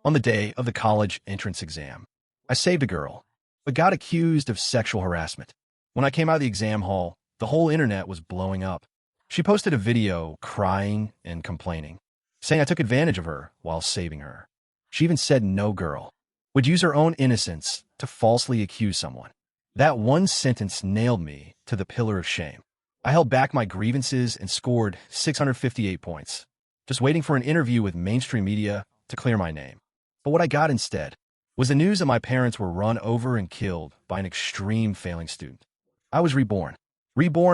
On the day of the college entrance exam, I saved a girl, but got accused of sexual harassment. When I came out of the exam hall, the whole internet was blowing up. She posted a video crying and complaining, saying I took advantage of her while saving her. She even said no girl would use her own innocence to falsely accuse someone. That one sentence nailed me to the pillar of shame. I held back my grievances and scored 658 points, just waiting for an interview with mainstream media to clear my name. But what I got instead was the news that my parents were run over and killed by an extreme failing student. I was reborn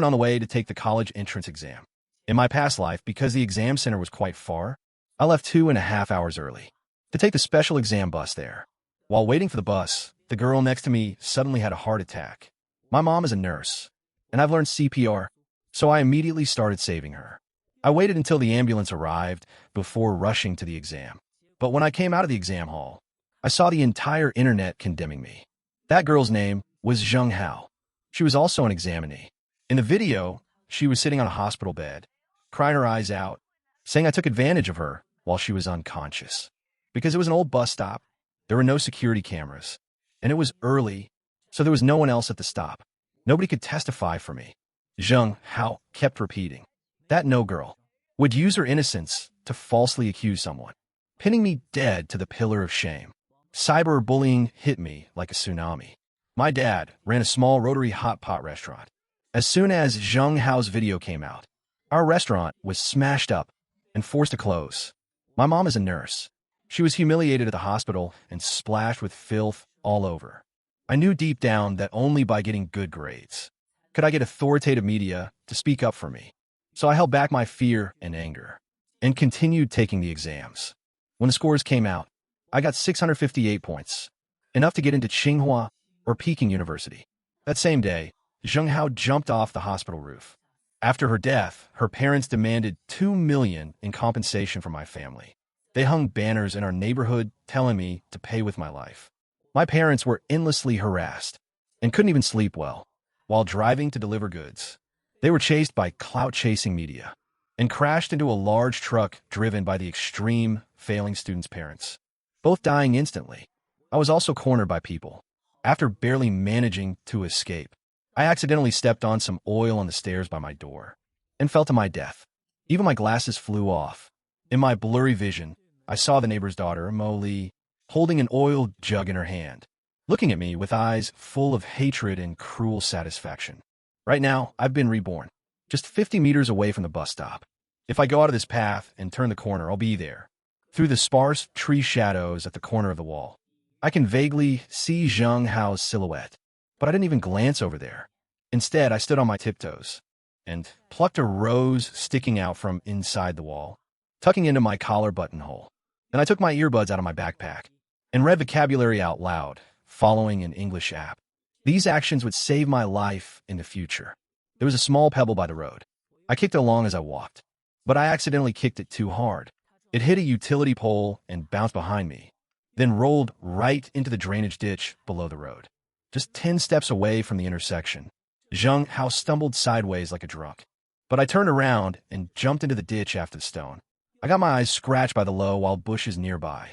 on the way to take the college entrance exam. In my past life, because the exam center was quite far, I left 2.5 hours early to take the special exam bus there. While waiting for the bus, the girl next to me suddenly had a heart attack. My mom is a nurse, and I've learned CPR, so I immediately started saving her. I waited until the ambulance arrived before rushing to the exam. But when I came out of the exam hall, I saw the entire internet condemning me. That girl's name was Zheng Hao. She was also an examinee. In the video, she was sitting on a hospital bed, crying her eyes out, saying I took advantage of her while she was unconscious. Because it was an old bus stop, there were no security cameras, and it was early, so there was no one else at the stop. Nobody could testify for me. Zheng Hao kept repeating that no girl would use her innocence to falsely accuse someone, pinning me dead to the pillar of shame. Cyberbullying hit me like a tsunami. My dad ran a small rotary hot pot restaurant. As soon as Zheng Hao's video came out, our restaurant was smashed up and forced to close. My mom is a nurse. She was humiliated at the hospital and splashed with filth all over. I knew deep down that only by getting good grades could I get authoritative media to speak up for me. So I held back my fear and anger and continued taking the exams. When the scores came out, I got 658 points, enough to get into Tsinghua or Peking University. That same day, Zheng Hao jumped off the hospital roof. After her death, her parents demanded $2 million in compensation for my family. They hung banners in our neighborhood telling me to pay with my life. My parents were endlessly harassed and couldn't even sleep well. While driving to deliver goods, they were chased by clout-chasing media and crashed into a large truck driven by the extreme failing students' parents, both dying instantly. I was also cornered by people. After barely managing to escape, I accidentally stepped on some oil on the stairs by my door and fell to my death. Even my glasses flew off. In my blurry vision, I saw the neighbor's daughter, Mo Lee, holding an oil jug in her hand, looking at me with eyes full of hatred and cruel satisfaction. Right now, I've been reborn, just 50 meters away from the bus stop. If I go out of this path and turn the corner, I'll be there, through the sparse tree shadows at the corner of the wall. I can vaguely see Zheng Hao's silhouette, but I didn't even glance over there. Instead, I stood on my tiptoes and plucked a rose sticking out from inside the wall, tucking into my collar buttonhole. Then I took my earbuds out of my backpack and read vocabulary out loud, following an English app. These actions would save my life in the future. There was a small pebble by the road. I kicked it along as I walked, but I accidentally kicked it too hard. It hit a utility pole and bounced behind me, then rolled right into the drainage ditch below the road. Just 10 steps away from the intersection, Zheng Hao stumbled sideways like a drunk. But I turned around and jumped into the ditch after the stone. I got my eyes scratched by the low wild bushes nearby,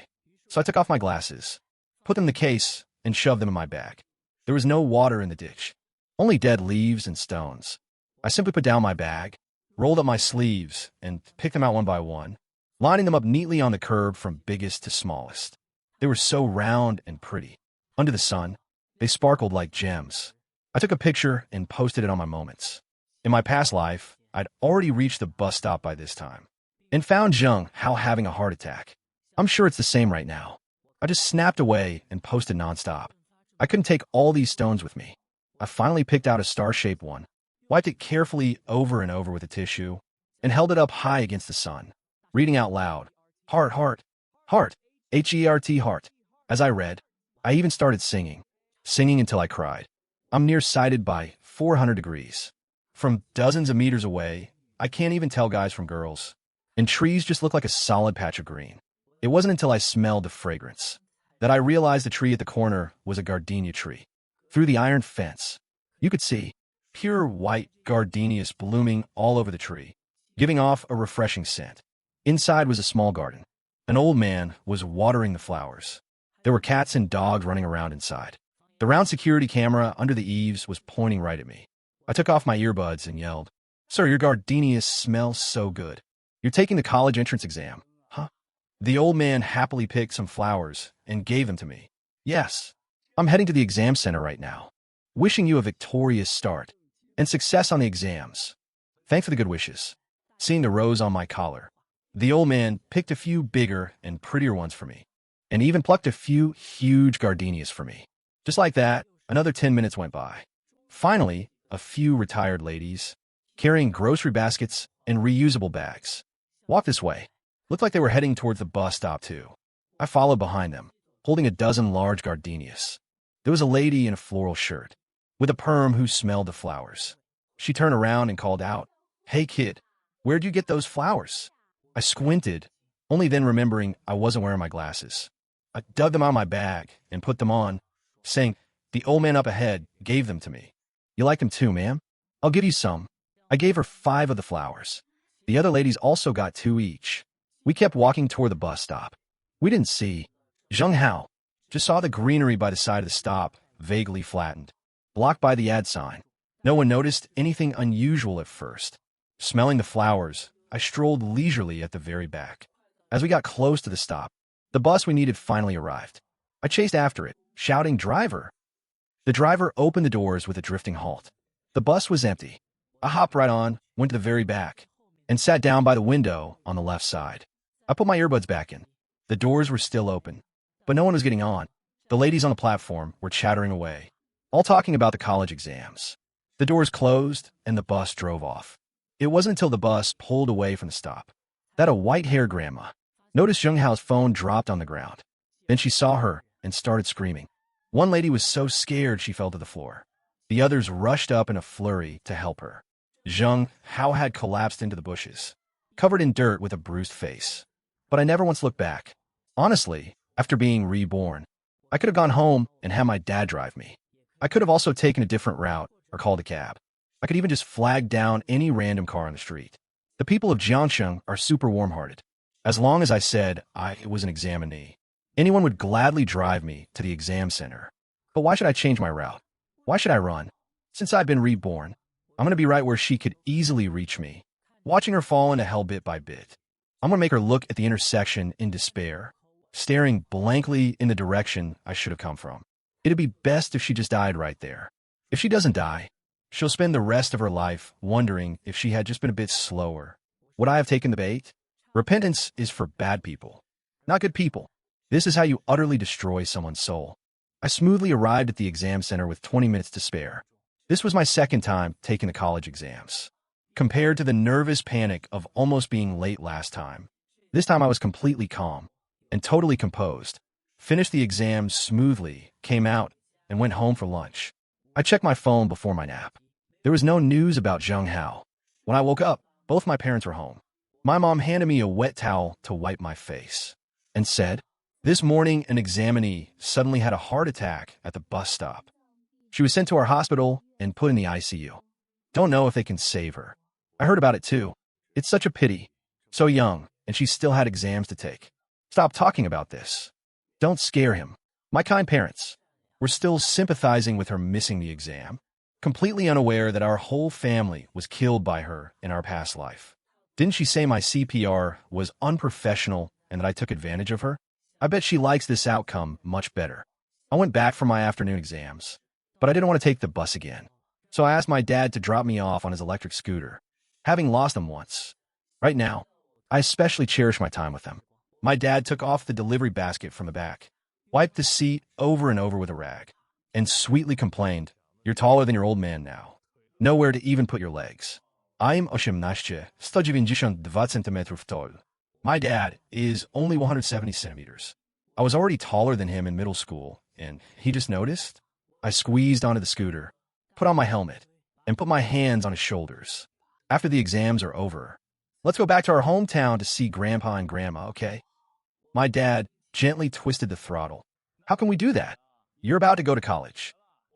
so I took off my glasses, put them in the case, and shoved them in my bag. There was no water in the ditch, only dead leaves and stones. I simply put down my bag, rolled up my sleeves, and picked them out one by one, lining them up neatly on the curb from biggest to smallest. They were so round and pretty. Under the sun, they sparkled like gems. I took a picture and posted it on my moments. In my past life, I'd already reached the bus stop by this time and found Zheng Hao having a heart attack. I'm sure it's the same right now. I just snapped away and posted nonstop. I couldn't take all these stones with me. I finally picked out a star-shaped one, wiped it carefully over and over with a tissue, and held it up high against the sun, reading out loud, "Heart, heart, heart, H-E-R-T, heart." As I read, I even started singing until I cried. I'm nearsighted by 400 degrees. From dozens of meters away, I can't even tell guys from girls, and trees just look like a solid patch of green. It wasn't until I smelled the fragrance that I realized the tree at the corner was a gardenia tree. Through the iron fence, you could see pure white gardenias blooming all over the tree, giving off a refreshing scent. Inside was a small garden. An old man was watering the flowers. There were cats and dogs running around inside. The round security camera under the eaves was pointing right at me. I took off my earbuds and yelled, "Sir, your gardenias smell so good. You're taking the college entrance exam, huh?" The old man happily picked some flowers and gave them to me. "Yes, I'm heading to the exam center right now. Wishing you a victorious start and success on the exams. Thanks for the good wishes." Seeing the rose on my collar, the old man picked a few bigger and prettier ones for me, and even plucked a few huge gardenias for me. Just like that, another 10 minutes went by. Finally, a few retired ladies, carrying grocery baskets and reusable bags, walked this way. Looked like they were heading towards the bus stop too. I followed behind them, holding a dozen large gardenias. There was a lady in a floral shirt, with a perm who smelled the flowers. She turned around and called out, "Hey kid, where'd you get those flowers?" I squinted, only then remembering I wasn't wearing my glasses. I dug them out of my bag and put them on, saying, "The old man up ahead gave them to me. You like them too, ma'am? I'll give you some." I gave her 5 of the flowers. The other ladies also got 2 each. We kept walking toward the bus stop. We didn't see Zheng Hao, just saw the greenery by the side of the stop, vaguely flattened, blocked by the ad sign. No one noticed anything unusual at first. Smelling the flowers, I strolled leisurely at the very back. As we got close to the stop, the bus we needed finally arrived. I chased after it, shouting, "Driver!" The driver opened the doors with a drifting halt. The bus was empty. I hopped right on, went to the very back, and sat down by the window on the left side. I put my earbuds back in. The doors were still open, but no one was getting on. The ladies on the platform were chattering away, all talking about the college exams. The doors closed, and the bus drove off. It wasn't until the bus pulled away from the stop that a white-haired grandma noticed Zheng Hao's phone dropped on the ground. Then she saw her and started screaming. One lady was so scared she fell to the floor. The others rushed up in a flurry to help her. Zheng Hao had collapsed into the bushes, covered in dirt with a bruised face. But I never once looked back. Honestly, after being reborn, I could have gone home and had my dad drive me. I could have also taken a different route or called a cab. I could even just flag down any random car on the street. The people of Jiangsheng are super warm-hearted. As long as I said I was an examinee, anyone would gladly drive me to the exam center. But why should I change my route? Why should I run? Since I've been reborn, I'm going to be right where she could easily reach me, watching her fall into hell bit by bit. I'm going to make her look at the intersection in despair, staring blankly in the direction I should have come from. It'd be best if she just died right there. If she doesn't die, she'll spend the rest of her life wondering if she had just been a bit slower. Would I have taken the bait? Repentance is for bad people, not good people. This is how you utterly destroy someone's soul. I smoothly arrived at the exam center with 20 minutes to spare. This was my second time taking the college exams. Compared to the nervous panic of almost being late last time, this time I was completely calm and totally composed. Finished the exams smoothly, came out, and went home for lunch. I checked my phone before my nap. There was no news about Zheng Hao. When I woke up, both my parents were home. My mom handed me a wet towel to wipe my face and said, "This morning an examinee suddenly had a heart attack at the bus stop. She was sent to our hospital and put in the ICU. Don't know if they can save her." I heard about it too. It's such a pity. So young, and she still had exams to take. Stop talking about this. Don't scare him. My kind parents were still sympathizing with her missing the exam, completely unaware that our whole family was killed by her in our past life. Didn't she say my CPR was unprofessional and that I took advantage of her? I bet she likes this outcome much better. I went back for my afternoon exams, but I didn't want to take the bus again. So I asked my dad to drop me off on his electric scooter, having lost him once. Right now, I especially cherish my time with him. My dad took off the delivery basket from the back, wiped the seat over and over with a rag, and sweetly complained, "You're taller than your old man now. Nowhere to even put your legs. I'm 192 centimetrów tall." My dad is only 170 centimeters. I was already taller than him in middle school, and he just noticed. I squeezed onto the scooter, put on my helmet, and put my hands on his shoulders. "After the exams are over, let's go back to our hometown to see Grandpa and Grandma, okay?" My dad gently twisted the throttle. "How can we do that? You're about to go to college.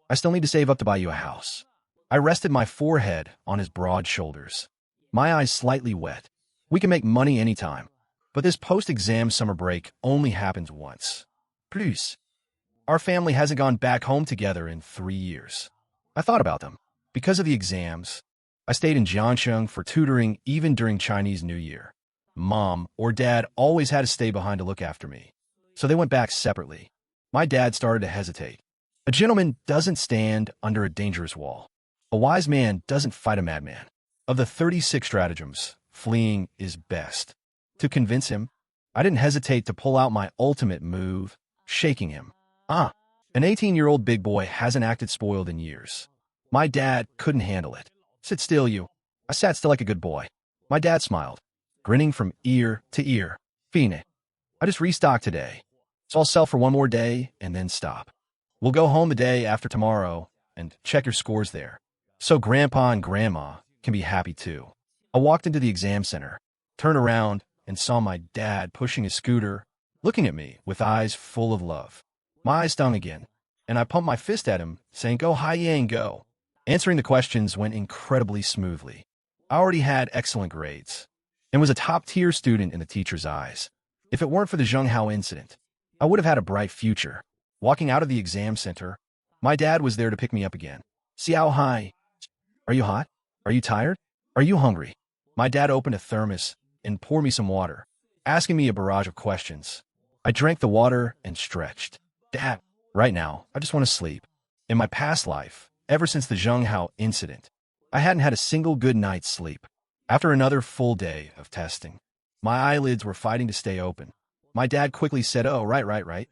I still need to save up to buy you a house." I rested my forehead on his broad shoulders, my eyes slightly wet. "We can make money anytime. But this post-exam summer break only happens once. Plus, our family hasn't gone back home together in 3 years. I thought about them. Because of the exams, I stayed in Jiangsheng for tutoring even during Chinese New Year. Mom or dad always had to stay behind to look after me, so they went back separately. My dad started to hesitate. A gentleman doesn't stand under a dangerous wall. A wise man doesn't fight a madman. Of the 36 stratagems, fleeing is best. To convince him, I didn't hesitate to pull out my ultimate move, shaking him. An 18-year-old big boy hasn't acted spoiled in years. My dad couldn't handle it. Sit still, you. I sat still like a good boy. My dad smiled, grinning from ear to ear. Fine. I just restocked today, so I'll sell for one more day and then stop. We'll go home the day after tomorrow and check your scores there, so Grandpa and Grandma can be happy too. I walked into the exam center, turned around, and saw my dad pushing his scooter, looking at me with eyes full of love. My eyes stung again, and I pumped my fist at him, saying, "Go high yang, go." Answering the questions went incredibly smoothly. I already had excellent grades and was a top-tier student in the teacher's eyes. If it weren't for the Zhenghao incident, I would have had a bright future. Walking out of the exam center, my dad was there to pick me up again. "Xiao Hai, are you hot? Are you tired? Are you hungry?" My dad opened a thermos and poured me some water, asking me a barrage of questions. I drank the water and stretched. "Dad, right now, I just want to sleep." In my past life, ever since the Zhenghao incident, I hadn't had a single good night's sleep. After another full day of testing, my eyelids were fighting to stay open. My dad quickly said, "Oh, right.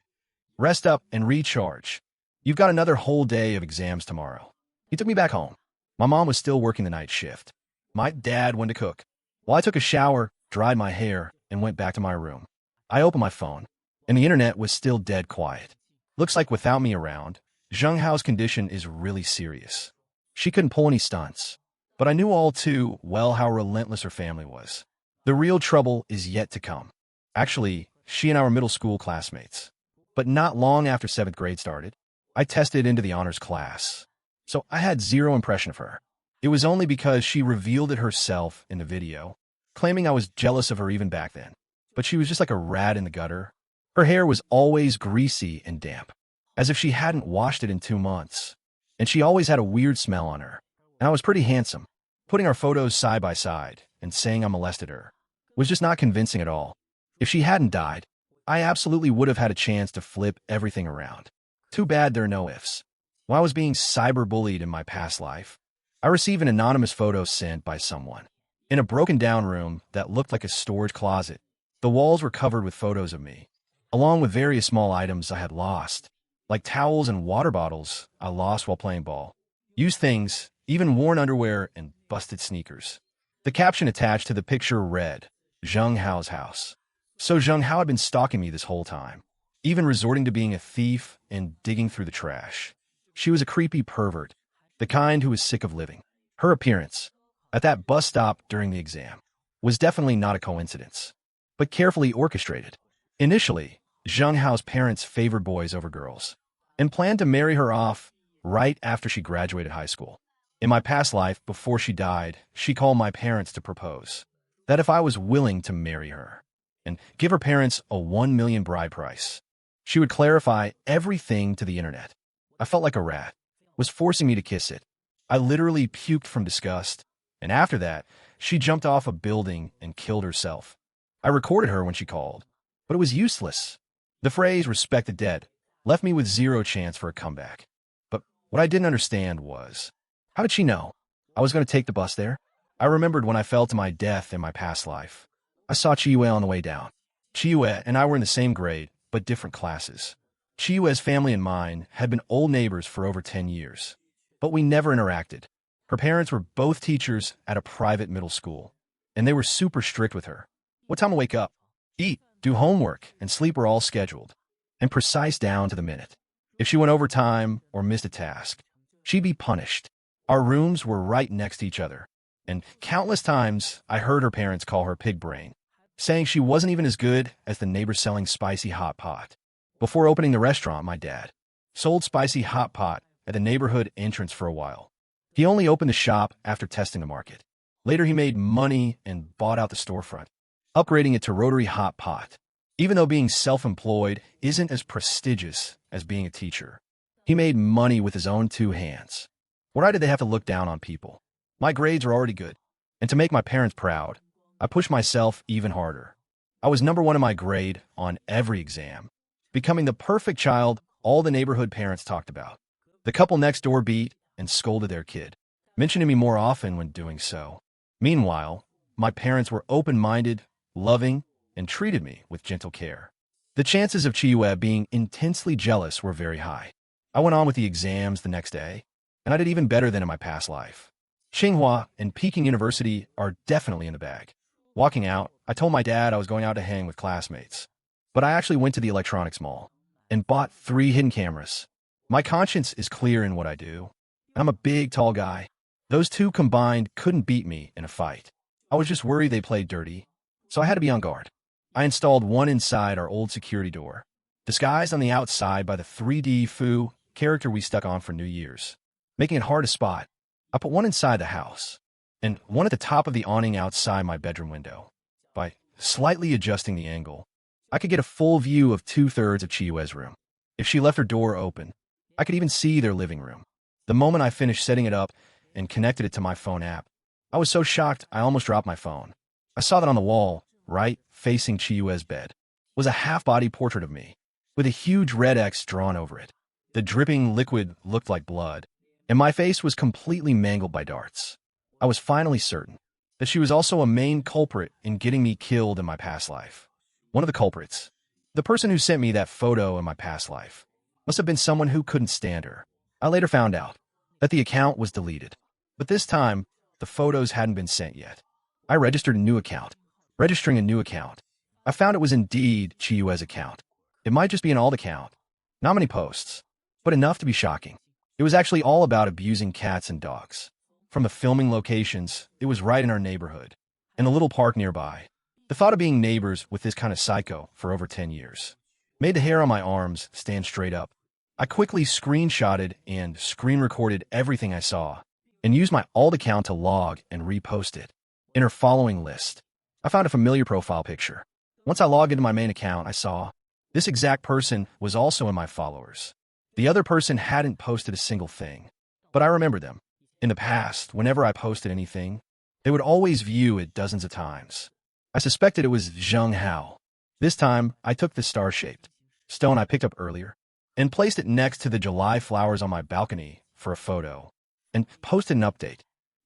Rest up and recharge. You've got another whole day of exams tomorrow." He took me back home. My mom was still working the night shift. My dad went to cook, while I took a shower, dried my hair, and went back to my room. I opened my phone, and the internet was still dead quiet. Looks like without me around, Zhenghao's condition is really serious. She couldn't pull any stunts, but I knew all too well how relentless her family was. The real trouble is yet to come. Actually, she and I were middle school classmates. But not long after 7th grade started, I tested into the honors class. So I had zero impression of her. It was only because she revealed it herself in the video, claiming I was jealous of her even back then. But she was just like a rat in the gutter. Her hair was always greasy and damp, as if she hadn't washed it in 2 months. And she always had a weird smell on her. And I was pretty handsome. Putting our photos side by side and saying I molested her was just not convincing at all. If she hadn't died, I absolutely would have had a chance to flip everything around. Too bad there are no ifs. When I was being cyberbullied in my past life, I received an anonymous photo sent by someone. In a broken-down room that looked like a storage closet, the walls were covered with photos of me, along with various small items I had lost, like towels and water bottles I lost while playing ball, used things, even worn underwear and busted sneakers. The caption attached to the picture read, "Zheng Hao's house." So Zheng Hao had been stalking me this whole time, even resorting to being a thief and digging through the trash. She was a creepy pervert, the kind who was sick of living. Her appearance at that bus stop during the exam was definitely not a coincidence, but carefully orchestrated. Initially, Zheng Hao's parents favored boys over girls and planned to marry her off right after she graduated high school. In my past life, before she died, she called my parents to propose that if I was willing to marry her and give her parents a 1 million bride price, she would clarify everything to the internet. I felt like a rat was forcing me to kiss it. I literally puked from disgust, and after that, she jumped off a building and killed herself. I recorded her when she called, but it was useless. The phrase "respect the dead" left me with zero chance for a comeback. But what I didn't understand was, how did she know I was going to take the bus there? I remembered when I fell to my death in my past life. I saw Chiyue on the way down. Chiyue and I were in the same grade, but different classes. Chiyue's family and mine had been old neighbors for over 10 years, but we never interacted. Her parents were both teachers at a private middle school, and they were super strict with her. What time to wake up, eat, do homework, and sleep were all scheduled, and precise down to the minute. If she went over time or missed a task, she'd be punished. Our rooms were right next to each other, and countless times I heard her parents call her pig brain, saying she wasn't even as good as the neighbor selling spicy hot pot. Before opening the restaurant, my dad sold spicy hot pot at the neighborhood entrance for a while. He only opened the shop after testing the market. Later, he made money and bought out the storefront. upgrading it to rotary hot pot. Even though being self-employed isn't as prestigious as being a teacher, he made money with his own two hands. Why did they have to look down on people? My grades are already good, and to make my parents proud, I pushed myself even harder. I was #1 in my grade on every exam, becoming the perfect child all the neighborhood parents talked about. The couple next door beat and scolded their kid, mentioning me more often when doing so. Meanwhile, my parents were open-minded, loving, and treated me with gentle care. The chances of Chiwe being intensely jealous were very high. I went on with the exams the next day, and I did even better than in my past life. Tsinghua and Peking University are definitely in the bag. Walking out, I told my dad I was going out to hang with classmates. But I actually went to the electronics mall and bought 3 hidden cameras. My conscience is clear in what I do. I'm a big, tall guy. Those two combined couldn't beat me in a fight. I was just worried they played dirty, so I had to be on guard. I installed one inside our old security door, disguised on the outside by the 3D Fu character we stuck on for New Year's, making it hard to spot. I put one inside the house, and one at the top of the awning outside my bedroom window. By slightly adjusting the angle, I could get a full view of 2/3 of Chiwe's room. If she left her door open, I could even see their living room. The moment I finished setting it up and connected it to my phone app, I was so shocked I almost dropped my phone. I saw that on the wall, right facing Chiwe's bed, was a half-body portrait of me, with a huge red X drawn over it. The dripping liquid looked like blood, and my face was completely mangled by darts. I was finally certain that she was also a main culprit in getting me killed in my past life. One of the culprits, the person who sent me that photo in my past life, must have been someone who couldn't stand her. I later found out that the account was deleted, but this time, the photos hadn't been sent yet. I registered a new account. Registering a new account, I found it was indeed Chiwe's account. It might just be an old account. Not many posts, but enough to be shocking. It was actually all about abusing cats and dogs. From the filming locations, it was right in our neighborhood, in a little park nearby. The thought of being neighbors with this kind of psycho for over 10 years made the hair on my arms stand straight up. I quickly screenshotted and screen recorded everything I saw and used my alt account to log and repost it. In her following list, I found a familiar profile picture. Once I logged into my main account, I saw this exact person was also in my followers. The other person hadn't posted a single thing, but I remember them. In the past, whenever I posted anything, they would always view it dozens of times. I suspected it was Zheng Hao. This time, I took the star-shaped stone I picked up earlier and placed it next to the July flowers on my balcony for a photo, and posted an update.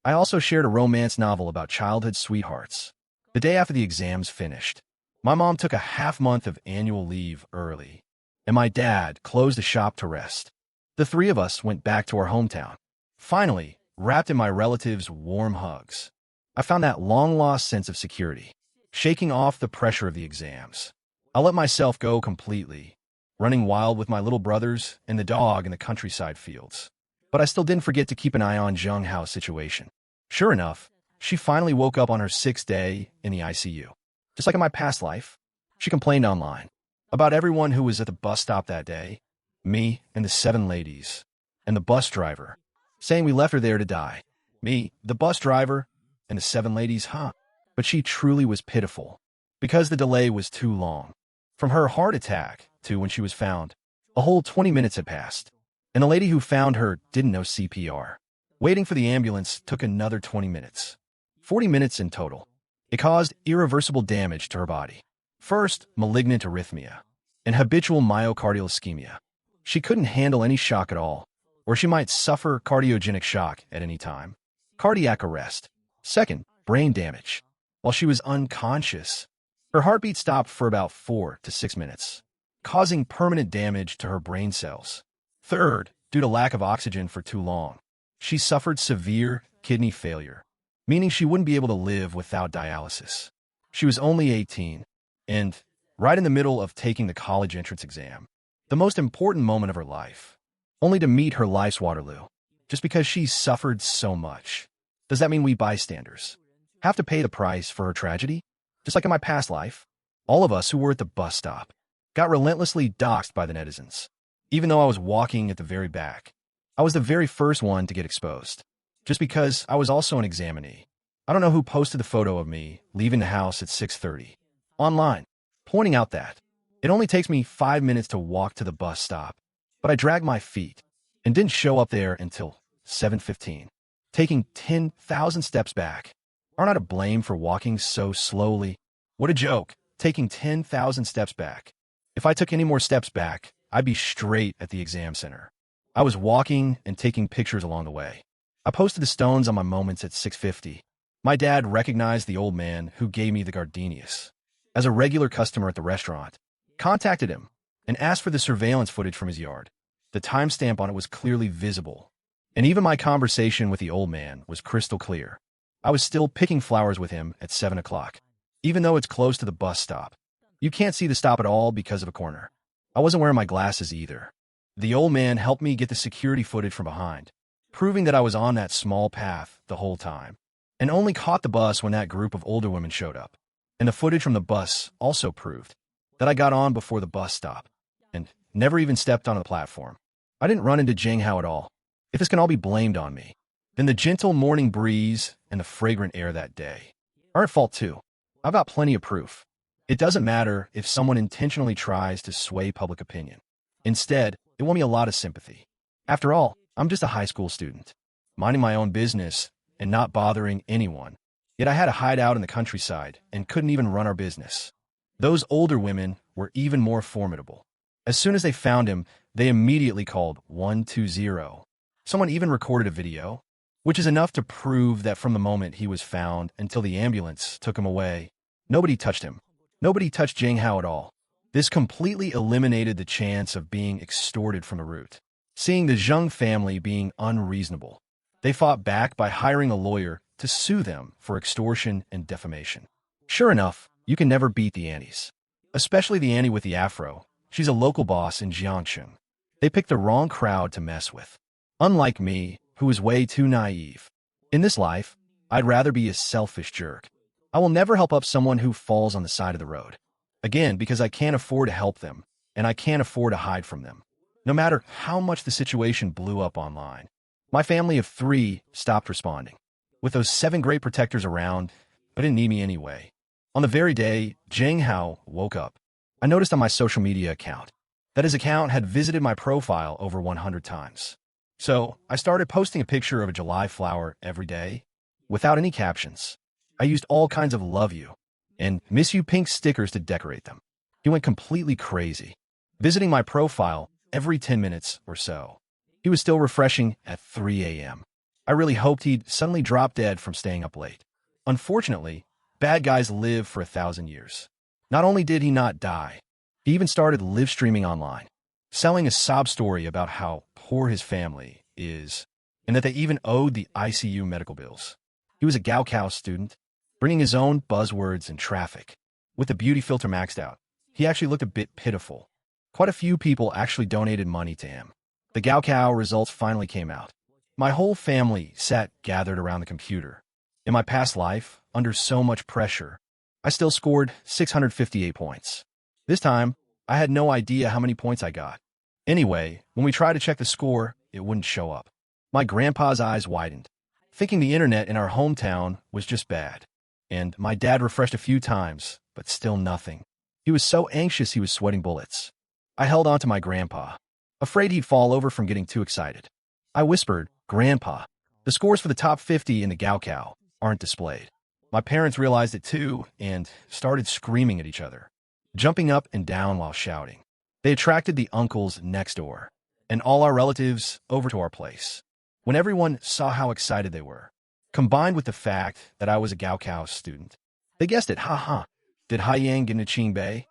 I also shared a romance novel about childhood sweethearts. The day after the exams finished, my mom took a half-month of annual leave early, and my dad closed the shop to rest. The 3 of us went back to our hometown. Finally, wrapped in my relatives' warm hugs, I found that long-lost sense of security, shaking off the pressure of the exams. I let myself go completely, running wild with my little brothers and the dog in the countryside fields. But I still didn't forget to keep an eye on Zheng Hao's situation. Sure enough, she finally woke up on her 6th day in the ICU. Just like in my past life, she complained online about everyone who was at the bus stop that day, me and the 7 ladies, and the bus driver, saying we left her there to die. Me, the bus driver, and the 7 ladies, huh? But she truly was pitiful, because the delay was too long. From her heart attack to when she was found, a whole 20 minutes had passed, and the lady who found her didn't know CPR. Waiting for the ambulance took another 20 minutes. 40 minutes in total. It caused irreversible damage to her body. First, malignant arrhythmia, and habitual myocardial ischemia. She couldn't handle any shock at all, or she might suffer cardiogenic shock at any time. Cardiac arrest. Second, brain damage. While she was unconscious, her heartbeat stopped for about 4 to 6 minutes, causing permanent damage to her brain cells. Third, due to lack of oxygen for too long, she suffered severe kidney failure, meaning she wouldn't be able to live without dialysis. She was only 18, and right in the middle of taking the college entrance exam, the most important moment of her life, only to meet her life's Waterloo, just because she suffered so much. Does that mean we bystanders have to pay the price for her tragedy? Just like in my past life, all of us who were at the bus stop got relentlessly doxxed by the netizens. Even though I was walking at the very back, I was the very first one to get exposed, just because I was also an examinee. I don't know who posted the photo of me leaving the house at 6:30 online, pointing out that it only takes me 5 minutes to walk to the bus stop, but I dragged my feet and didn't show up there until 7:15, taking 10,000 steps back. Aren't I to blame for walking so slowly? What a joke, taking 10,000 steps back. If I took any more steps back, I'd be straight at the exam center. I was walking and taking pictures along the way. I posted the stones on my moments at 6:50. My dad recognized the old man who gave me the gardenias as a regular customer at the restaurant, contacted him, and asked for the surveillance footage from his yard. The timestamp on it was clearly visible, and even my conversation with the old man was crystal clear. I was still picking flowers with him at 7 o'clock, even though it's close to the bus stop. You can't see the stop at all because of a corner. I wasn't wearing my glasses either. The old man helped me get the security footage from behind, proving that I was on that small path the whole time, and only caught the bus when that group of older women showed up. And the footage from the bus also proved that I got on before the bus stop and never even stepped onto the platform. I didn't run into Jing Hao at all. If this can all be blamed on me, then the gentle morning breeze and the fragrant air that day are at fault too. I've got plenty of proof. It doesn't matter if someone intentionally tries to sway public opinion. Instead, it won me a lot of sympathy. After all, I'm just a high school student, minding my own business and not bothering anyone. Yet I had a hideout in the countryside and couldn't even run our business. Those older women were even more formidable. As soon as they found him, they immediately called 120. Someone even recorded a video, which is enough to prove that from the moment he was found until the ambulance took him away, nobody touched him. Nobody touched Jing Hao at all. This completely eliminated the chance of being extorted from the root. Seeing the Zheng family being unreasonable, they fought back by hiring a lawyer to sue them for extortion and defamation. Sure enough, you can never beat the Annies. Especially the Annie with the afro. She's a local boss in Jiangxing. They picked the wrong crowd to mess with. Unlike me, who is way too naive. In this life, I'd rather be a selfish jerk. I will never help up someone who falls on the side of the road. Again, because I can't afford to help them, and I can't afford to hide from them. No matter how much the situation blew up online, my family of 3 stopped responding. With those 7 great protectors around, they didn't need me anyway. On the very day Jing Hao woke up, I noticed on my social media account that his account had visited my profile over 100 times. So I started posting a picture of a July flower every day, without any captions. I used all kinds of love you and miss you pink stickers to decorate them. He went completely crazy, visiting my profile every 10 minutes or so. He was still refreshing at 3 a.m. I really hoped he'd suddenly drop dead from staying up late. Unfortunately, bad guys live for 1,000 years. Not only did he not die, he even started live streaming online, selling a sob story about how poor his family is, and that they even owed the ICU medical bills. He was a Gaokao student, bringing his own buzzwords and traffic. With the beauty filter maxed out, he actually looked a bit pitiful. Quite a few people actually donated money to him. The Gaokao results finally came out. My whole family sat gathered around the computer. In my past life, under so much pressure, I still scored 658 points. This time, I had no idea how many points I got. Anyway, when we tried to check the score, it wouldn't show up. My grandpa's eyes widened, thinking the internet in our hometown was just bad. And my dad refreshed a few times, but still nothing. He was so anxious he was sweating bullets. I held on to my grandpa, afraid he'd fall over from getting too excited. I whispered, "Grandpa, the scores for the top 50 in the Gaokao aren't displayed." My parents realized it too and started screaming at each other, jumping up and down while shouting. They attracted the uncles next door and all our relatives over to our place. When everyone saw how excited they were, combined with the fact that I was a Gaokao student, they guessed it, haha. Did Haiyang get into Qingbei?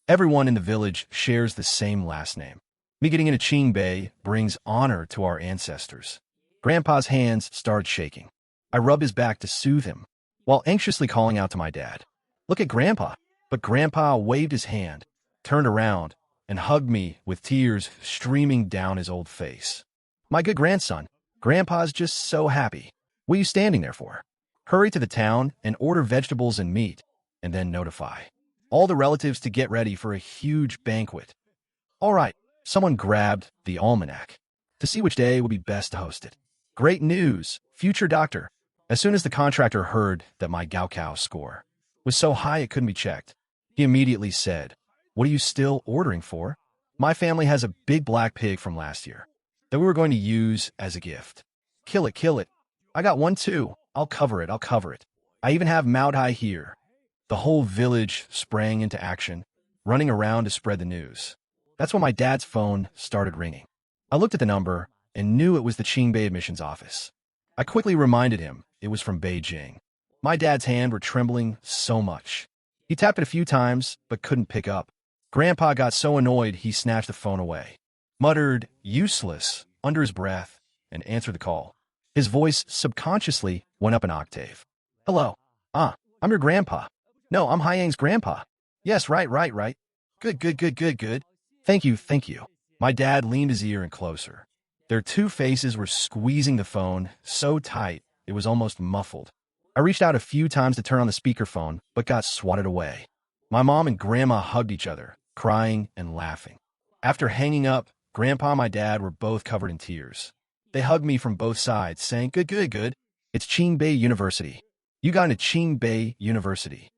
Everyone in the village shares the same last name. Me getting into Qingbei brings honor to our ancestors. Grandpa's hands started shaking. I rubbed his back to soothe him, while anxiously calling out to my dad, "Look at Grandpa." But Grandpa waved his hand, turned around, and hugged me with tears streaming down his old face. "My good grandson, Grandpa's just so happy. What are you standing there for? Hurry to the town and order vegetables and meat, and then notify all the relatives to get ready for a huge banquet." All right, someone grabbed the almanac to see which day would be best to host it. Great news, future doctor. As soon as the contractor heard that my Gaokao score was so high it couldn't be checked, he immediately said, "What are you still ordering for? My family has a big black pig from last year that we were going to use as a gift. Kill it, kill it. I got one too. I'll cover it, I'll cover it. I even have Mao Tai here." The whole village sprang into action, running around to spread the news. That's when my dad's phone started ringing. I looked at the number and knew it was the Qingbei admissions office. I quickly reminded him it was from Beijing. My dad's hands were trembling so much. He tapped it a few times, but couldn't pick up. Grandpa got so annoyed he snatched the phone away, muttered "useless" under his breath, and answered the call. His voice subconsciously went up an octave. "Hello. I'm your grandpa." "No, I'm Haiyang's grandpa." "Yes, right. Good. Thank you. My dad leaned his ear in closer. Their two faces were squeezing the phone so tight it was almost muffled. I reached out a few times to turn on the speakerphone, but got swatted away. My mom and grandma hugged each other, crying and laughing. After hanging up, grandpa and my dad were both covered in tears. They hugged me from both sides, saying, Good. It's Qingbei University. You got into Qingbei University."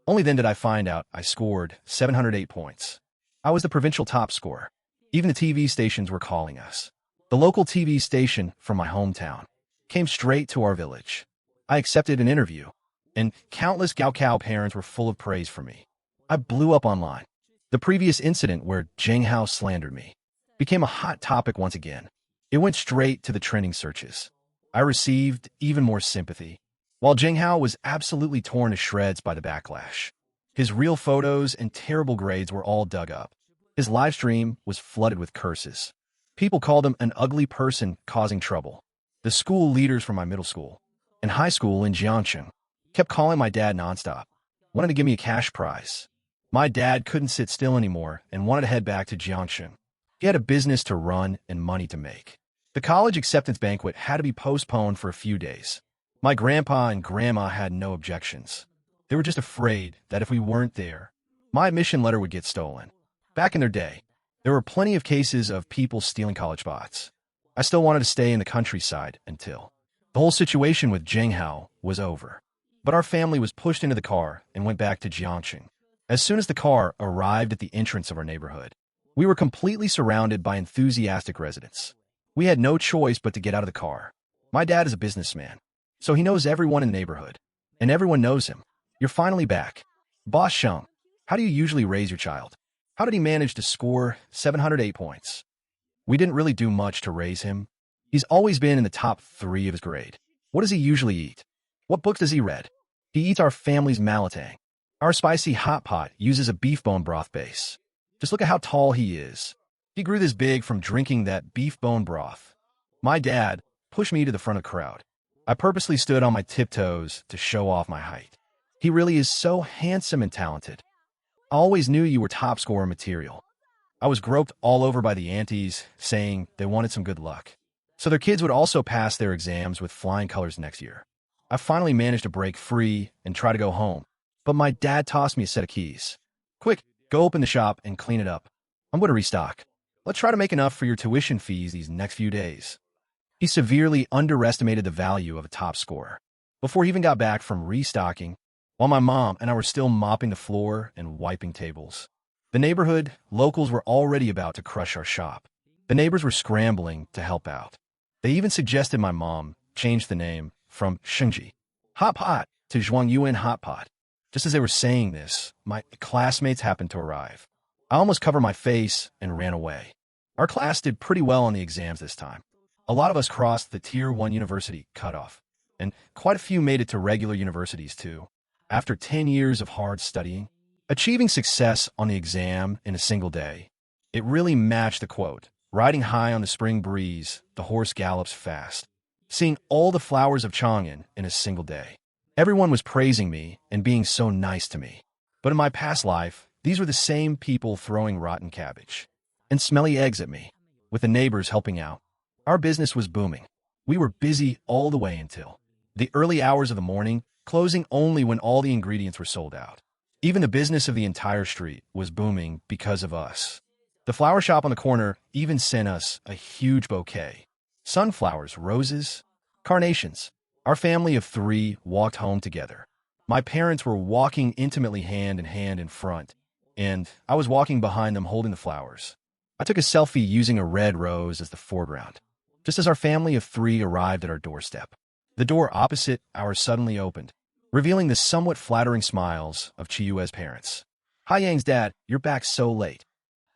Only then did I find out I scored 708 points. I was the provincial top scorer. Even the TV stations were calling us. The local TV station from my hometown came straight to our village. I accepted an interview, and countless Gaokao parents were full of praise for me. I blew up online. The previous incident where Zheng Hao slandered me became a hot topic once again. It went straight to the trending searches. I received even more sympathy, while Zheng Hao was absolutely torn to shreds by the backlash. His real photos and terrible grades were all dug up. His live stream was flooded with curses. People called him an ugly person causing trouble. The school leaders from my middle school and high school in Jiangxing kept calling my dad nonstop, wanted to give me a cash prize. My dad couldn't sit still anymore and wanted to head back to Jiangxing. He had a business to run and money to make. The college acceptance banquet had to be postponed for a few days. My grandpa and grandma had no objections. They were just afraid that if we weren't there, my admission letter would get stolen. Back in their day, there were plenty of cases of people stealing college spots. I still wanted to stay in the countryside until the whole situation with Zheng Hao was over. But our family was pushed into the car and went back to Jiangxing. As soon as the car arrived at the entrance of our neighborhood, we were completely surrounded by enthusiastic residents. We had no choice but to get out of the car. My dad is a businessman, so he knows everyone in the neighborhood, and everyone knows him. "You're finally back. Boss Sheng, how do you usually raise your child? How did he manage to score 708 points?" We didn't really do much to raise him. He's always been in the top 3 of his grade. What does he usually eat? What books does he read? He eats our family's malatang. Our spicy hot pot uses a beef bone broth base. Just look at how tall he is. He grew this big from drinking that beef bone broth. My dad pushed me to the front of the crowd. I purposely stood on my tiptoes to show off my height. He really is so handsome and talented. I always knew you were top scorer material. I was groped all over by the aunties, saying they wanted some good luck, so their kids would also pass their exams with flying colors next year. I finally managed to break free and try to go home, but my dad tossed me a set of keys. "Quick, go open the shop and clean it up. I'm going to restock. Let's try to make enough for your tuition fees these next few days." He severely underestimated the value of a top scorer. Before he even got back from restocking, while my mom and I were still mopping the floor and wiping tables, the neighborhood locals were already about to crush our shop. The neighbors were scrambling to help out. They even suggested my mom change the name from Shengji Hot Pot to Zhuangyuan Hot Pot. Just as they were saying this, my classmates happened to arrive. I almost covered my face and ran away. Our class did pretty well on the exams this time. A lot of us crossed the Tier 1 university cutoff, and quite a few made it to regular universities too. After 10 years of hard studying, achieving success on the exam in a single day, it really matched the quote, "Riding high on the spring breeze, the horse gallops fast." Seeing all the flowers of Chang'an in a single day. Everyone was praising me and being so nice to me. But in my past life, these were the same people throwing rotten cabbage and smelly eggs at me, with the neighbors helping out. Our business was booming. We were busy all the way until the early hours of the morning, closing only when all the ingredients were sold out. Even the business of the entire street was booming because of us. The flower shop on the corner even sent us a huge bouquet. Sunflowers, roses, carnations. Our family of 3 walked home together. My parents were walking intimately hand in hand in front, and I was walking behind them holding the flowers. I took a selfie using a red rose as the foreground. Just as our family of 3 arrived at our doorstep, the door opposite ours suddenly opened, revealing the somewhat flattering smiles of Chiyue's parents. "Hi Yang's dad, you're back so late."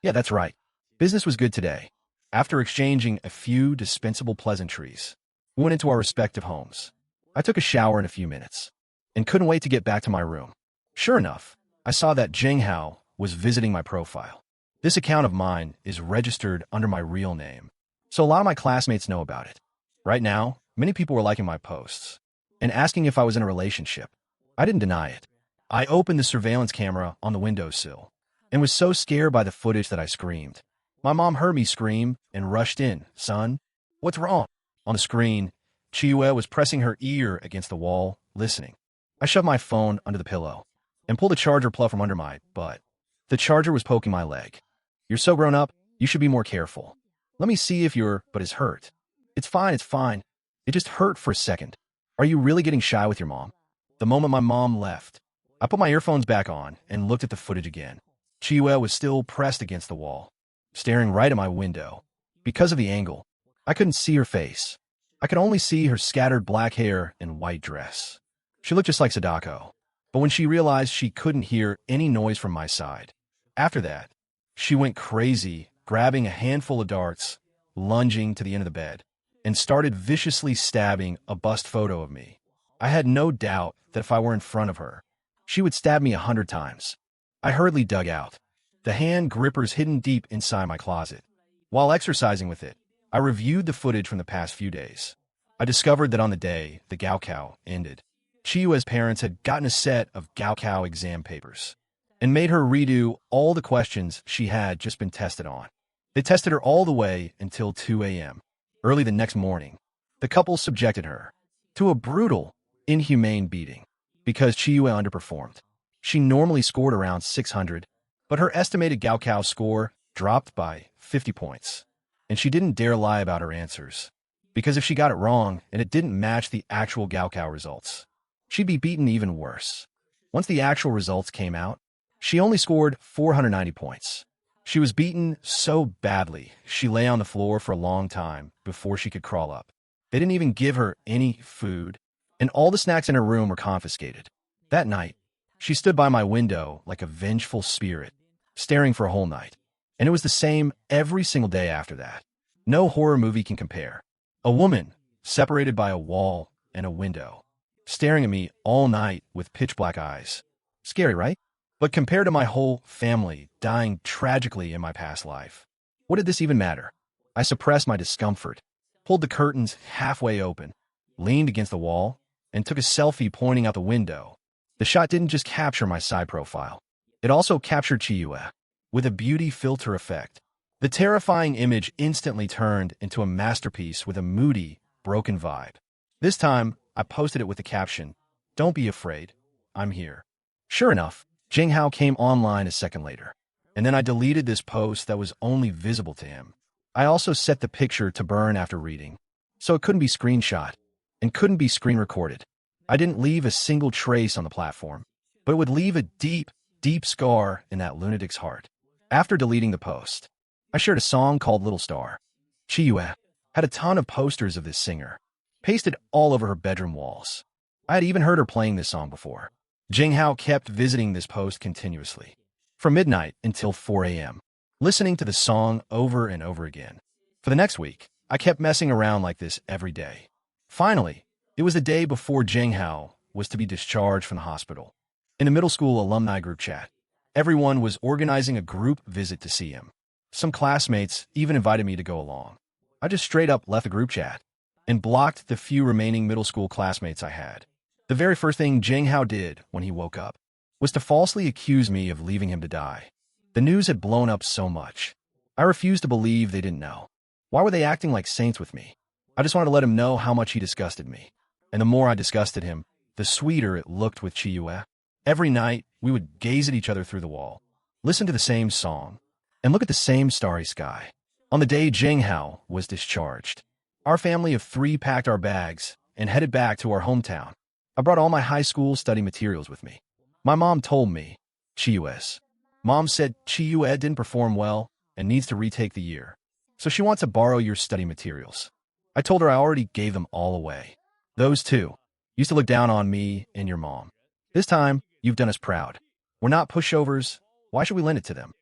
"Yeah, that's right. Business was good today." After exchanging a few dispensable pleasantries, we went into our respective homes. I took a shower in a few minutes and couldn't wait to get back to my room. Sure enough, I saw that Jing Hao was visiting my profile. This account of mine is registered under my real name, so a lot of my classmates know about it. Right now, many people were liking my posts and asking if I was in a relationship. I didn't deny it. I opened the surveillance camera on the windowsill and was so scared by the footage that I screamed. My mom heard me scream and rushed in. "Son, what's wrong?" On the screen, Chiyue was pressing her ear against the wall, listening. I shoved my phone under the pillow and pulled the charger plug from under my butt. The charger was poking my leg. "You're so grown up, you should be more careful." "Let me see if your butt is hurt." It's fine. It just hurt for a second." "Are you really getting shy with your mom?" The moment my mom left, I put my earphones back on and looked at the footage again. Chiyue was still pressed against the wall, staring right at my window. Because of the angle, I couldn't see her face. I could only see her scattered black hair and white dress. She looked just like Sadako. But when she realized she couldn't hear any noise from my side, after that, she went crazy, grabbing a handful of darts, lunging to the end of the bed, and started viciously stabbing a bust photo of me. I had no doubt that if I were in front of her, she would stab me 100 times. I hurriedly dug out the hand grippers hidden deep inside my closet. While exercising with it, I reviewed the footage from the past few days. I discovered that on the day the Gaokao ended, Chiyue's parents had gotten a set of Gaokao exam papers and made her redo all the questions she had just been tested on. They tested her all the way until 2 a.m. Early the next morning, the couple subjected her to a brutal, inhumane beating because Chiyue underperformed. She normally scored around 600, but her estimated Gaokao score dropped by 50 points. And she didn't dare lie about her answers, because if she got it wrong and it didn't match the actual Gaokao results, she'd be beaten even worse. Once the actual results came out, she only scored 490 points. She was beaten so badly, she lay on the floor for a long time before she could crawl up. They didn't even give her any food, and all the snacks in her room were confiscated. That night, she stood by my window like a vengeful spirit, staring for a whole night. And it was the same every single day after that. No horror movie can compare. A woman, separated by a wall and a window, staring at me all night with pitch-black eyes. Scary, right? But compared to my whole family dying tragically in my past life, what did this even matter? I suppressed my discomfort, pulled the curtains halfway open, leaned against the wall, and took a selfie pointing out the window. The shot didn't just capture my side profile. It also captured Chiyue, with a beauty filter effect. The terrifying image instantly turned into a masterpiece with a moody, broken vibe. This time, I posted it with the caption, "Don't be afraid, I'm here." Sure enough, Jing Hao came online a second later, and then I deleted this post that was only visible to him. I also set the picture to burn after reading, so it couldn't be screenshot and couldn't be screen recorded. I didn't leave a single trace on the platform, but it would leave a deep, deep scar in that lunatic's heart. After deleting the post, I shared a song called Little Star. Chiyue had a ton of posters of this singer, pasted all over her bedroom walls. I had even heard her playing this song before. Jing Hao kept visiting this post continuously, from midnight until 4 a.m., listening to the song over and over again. For the next week, I kept messing around like this every day. Finally, it was the day before Jing Hao was to be discharged from the hospital. In the middle school alumni group chat, everyone was organizing a group visit to see him. Some classmates even invited me to go along. I just straight up left the group chat and blocked the few remaining middle school classmates I had. The very first thing Jing Hao did when he woke up was to falsely accuse me of leaving him to die. The news had blown up so much. I refused to believe they didn't know. Why were they acting like saints with me? I just wanted to let him know how much he disgusted me. And the more I disgusted him, the sweeter it looked with Chiyue. Every night, we would gaze at each other through the wall, listen to the same song, and look at the same starry sky. On the day Jing Hao was discharged, our family of 3 packed our bags and headed back to our hometown. I brought all my high school study materials with me. My mom told me, Chiyue's. Mom said Chiyue didn't perform well and needs to retake the year, so she wants to borrow your study materials. I told her I already gave them all away. Those two used to look down on me and your mom. This time, you've done us proud. We're not pushovers. Why should we lend it to them?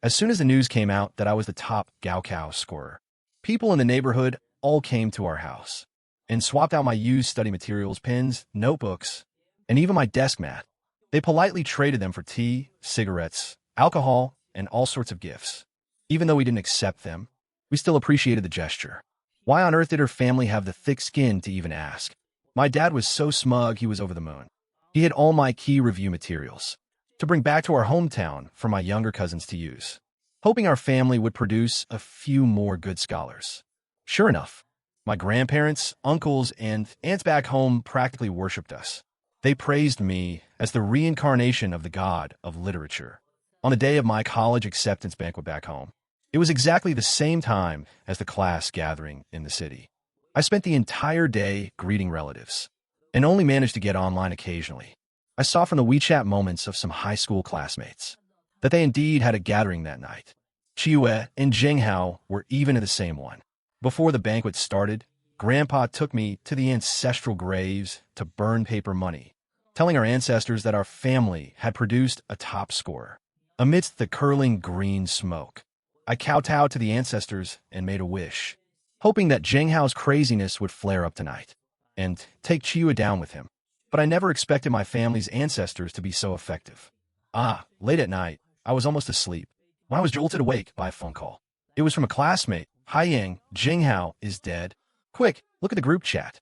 As soon as the news came out that I was the top Gaokao scorer, people in the neighborhood all came to our house and swapped out my used study materials, pens, notebooks, and even my desk mat. They politely traded them for tea, cigarettes, alcohol, and all sorts of gifts. Even though we didn't accept them, we still appreciated the gesture. Why on earth did her family have the thick skin to even ask? My dad was so smug he was over the moon. He had all my key review materials to bring back to our hometown for my younger cousins to use, hoping our family would produce a few more good scholars. Sure enough, my grandparents, uncles, and aunts back home practically worshipped us. They praised me as the reincarnation of the god of literature. On the day of my college acceptance banquet back home, it was exactly the same time as the class gathering in the city. I spent the entire day greeting relatives and only managed to get online occasionally. I saw from the WeChat moments of some high school classmates that they indeed had a gathering that night. Chiyue and Jinghao were even in the same one. Before the banquet started, Grandpa took me to the ancestral graves to burn paper money, telling our ancestors that our family had produced a top scorer. Amidst the curling green smoke, I kowtowed to the ancestors and made a wish, hoping that Jinghao's craziness would flare up tonight and take Chiyue down with him. But I never expected my family's ancestors to be so effective. Late at night, I was almost asleep when I was jolted awake by a phone call. It was from a classmate. Hi Yang, Jinghao is dead. Quick, look at the group chat.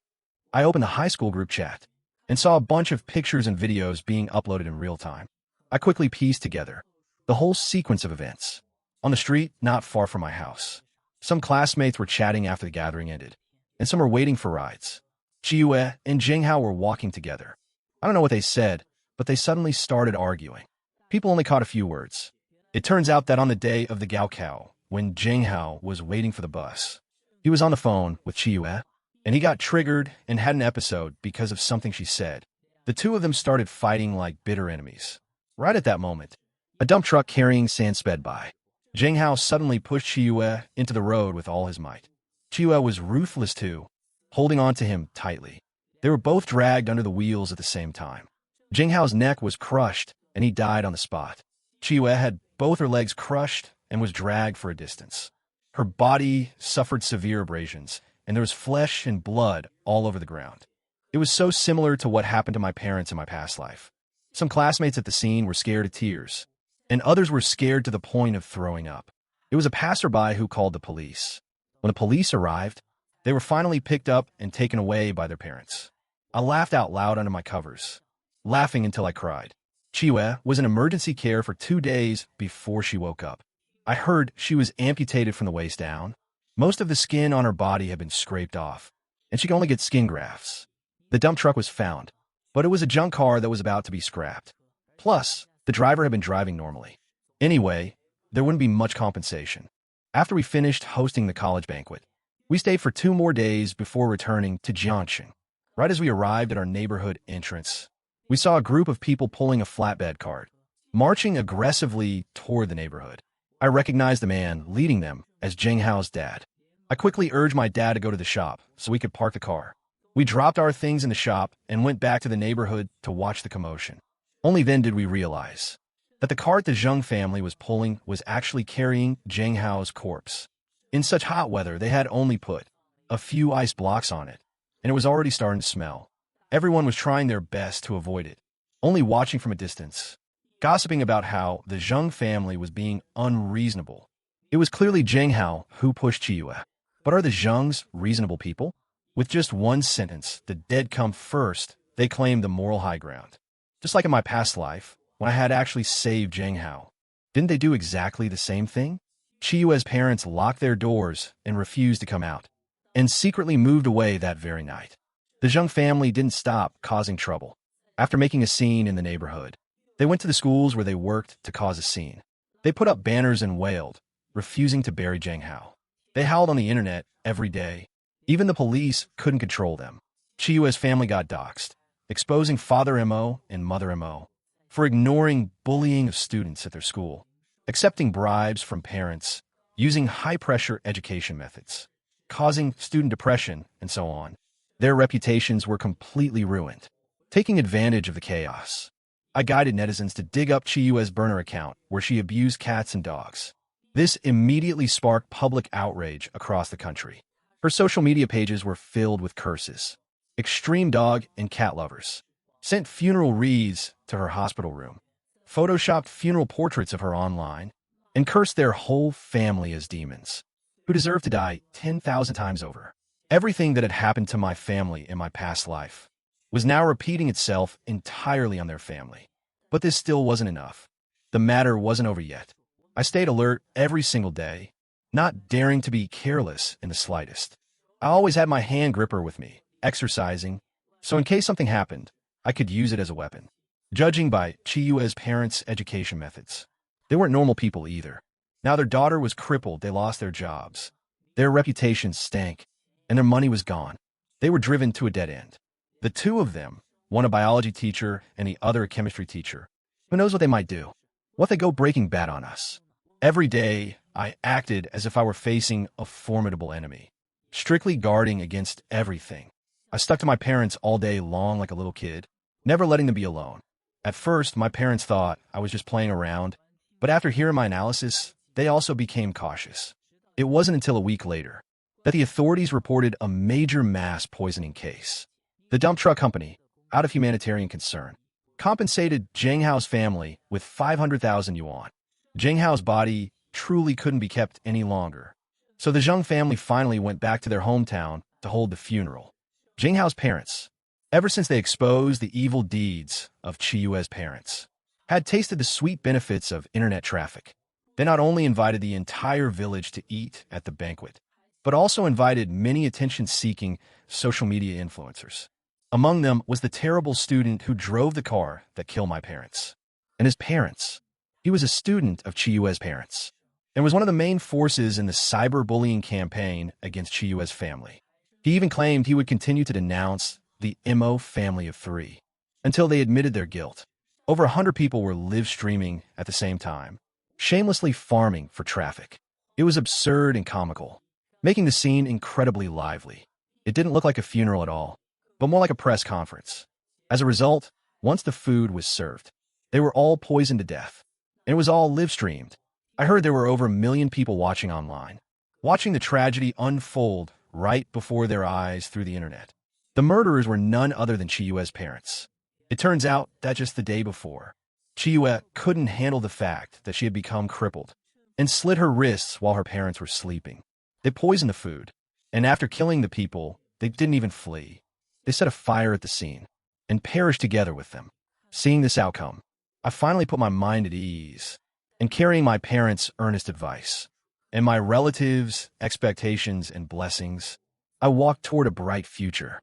I opened the high school group chat and saw a bunch of pictures and videos being uploaded in real time. I quickly pieced together the whole sequence of events. On the street, not far from my house, some classmates were chatting after the gathering ended, and some were waiting for rides. Chiyue and Jinghao were walking together. I don't know what they said, but they suddenly started arguing. People only caught a few words. It turns out that on the day of the Gaokao, when Jinghao was waiting for the bus, he was on the phone with Chiyue, and he got triggered and had an episode because of something she said. The two of them started fighting like bitter enemies. Right at that moment, a dump truck carrying sand sped by. Jinghao suddenly pushed Chiyue into the road with all his might. Chiyue was ruthless too, holding on to him tightly. They were both dragged under the wheels at the same time. Jinghao's neck was crushed, and he died on the spot. Chiyue had both her legs crushed and was dragged for a distance. Her body suffered severe abrasions, and there was flesh and blood all over the ground. It was so similar to what happened to my parents in my past life. Some classmates at the scene were scared to tears, and others were scared to the point of throwing up. It was a passerby who called the police. When the police arrived, they were finally picked up and taken away by their parents. I laughed out loud under my covers, laughing until I cried. Chiyue was in emergency care for 2 days before she woke up. I heard she was amputated from the waist down. Most of the skin on her body had been scraped off, and she could only get skin grafts. The dump truck was found, but it was a junk car that was about to be scrapped. Plus, the driver had been driving normally. Anyway, there wouldn't be much compensation. After we finished hosting the college banquet, we stayed for 2 more days before returning to Jiangxing. Right as we arrived at our neighborhood entrance, we saw a group of people pulling a flatbed cart, marching aggressively toward the neighborhood. I recognized the man leading them as Jinghao's dad. I quickly urged my dad to go to the shop so we could park the car. We dropped our things in the shop and went back to the neighborhood to watch the commotion. Only then did we realize that the cart the Zheng family was pulling was actually carrying Jinghao's corpse. In such hot weather, they had only put a few ice blocks on it, and it was already starting to smell. Everyone was trying their best to avoid it, only watching from a distance, gossiping about how the Zheng family was being unreasonable. It was clearly Jinghao who pushed Chiyue. But are the Zhengs reasonable people? With just one sentence, the dead come first, they claim the moral high ground. Just like in my past life, when I had actually saved Jinghao. Didn't they do exactly the same thing? Chiyue's parents locked their doors and refused to come out, and secretly moved away that very night. The Zheng family didn't stop causing trouble. After making a scene in the neighborhood, they went to the schools where they worked to cause a scene. They put up banners and wailed, refusing to bury Jinghao. They howled on the internet every day. Even the police couldn't control them. Chiyue's family got doxxed, exposing Father Mo and Mother Mo for ignoring bullying of students at their school, accepting bribes from parents, using high-pressure education methods, causing student depression, and so on. Their reputations were completely ruined. Taking advantage of the chaos, I guided netizens to dig up Chiyue's burner account where she abused cats and dogs. This immediately sparked public outrage across the country. Her social media pages were filled with curses. Extreme dog and cat lovers sent funeral wreaths to her hospital room, photoshopped funeral portraits of her online, and cursed their whole family as demons, who deserved to die 10,000 times over. Everything that had happened to my family in my past life was now repeating itself entirely on their family. But this still wasn't enough. The matter wasn't over yet. I stayed alert every single day, not daring to be careless in the slightest. I always had my hand gripper with me, exercising, so in case something happened, I could use it as a weapon. Judging by Chiyue's parents' education methods, they weren't normal people either. Now their daughter was crippled, they lost their jobs. Their reputations stank, and their money was gone. They were driven to a dead end. The two of them, one a biology teacher and the other a chemistry teacher, who knows what they might do? What they go breaking bad on us? Every day, I acted as if I were facing a formidable enemy, strictly guarding against everything. I stuck to my parents all day long like a little kid, never letting them be alone. At first, my parents thought I was just playing around, but after hearing my analysis, they also became cautious. It wasn't until a week later that the authorities reported a major mass poisoning case. The dump truck company, out of humanitarian concern, compensated Zheng Hao's family with 500,000 yuan. Zheng Hao's body truly couldn't be kept any longer, so the Zheng family finally went back to their hometown to hold the funeral. Zheng Hao's parents, ever since they exposed the evil deeds of Chiyue's parents, had tasted the sweet benefits of internet traffic. They not only invited the entire village to eat at the banquet, but also invited many attention-seeking social media influencers. Among them was the terrible student who drove the car that killed my parents. And his parents. He was a student of Chiyue's parents, and was one of the main forces in the cyberbullying campaign against Chiyue's family. He even claimed he would continue to denounce the Mo family of three until they admitted their guilt. Over 100 people were live-streaming at the same time, shamelessly farming for traffic. It was absurd and comical, making the scene incredibly lively. It didn't look like a funeral at all, but more like a press conference. As a result, once the food was served, they were all poisoned to death, and it was all live-streamed. I heard there were over 1 million people watching online, watching the tragedy unfold right before their eyes through the internet. The murderers were none other than Chiyue's parents. It turns out that just the day before, Chiyue couldn't handle the fact that she had become crippled and slit her wrists while her parents were sleeping. They poisoned the food, and after killing the people, they didn't even flee. They set a fire at the scene and perished together with them. Seeing this outcome, I finally put my mind at ease, and carrying my parents' earnest advice and my relatives' expectations and blessings, I walked toward a bright future.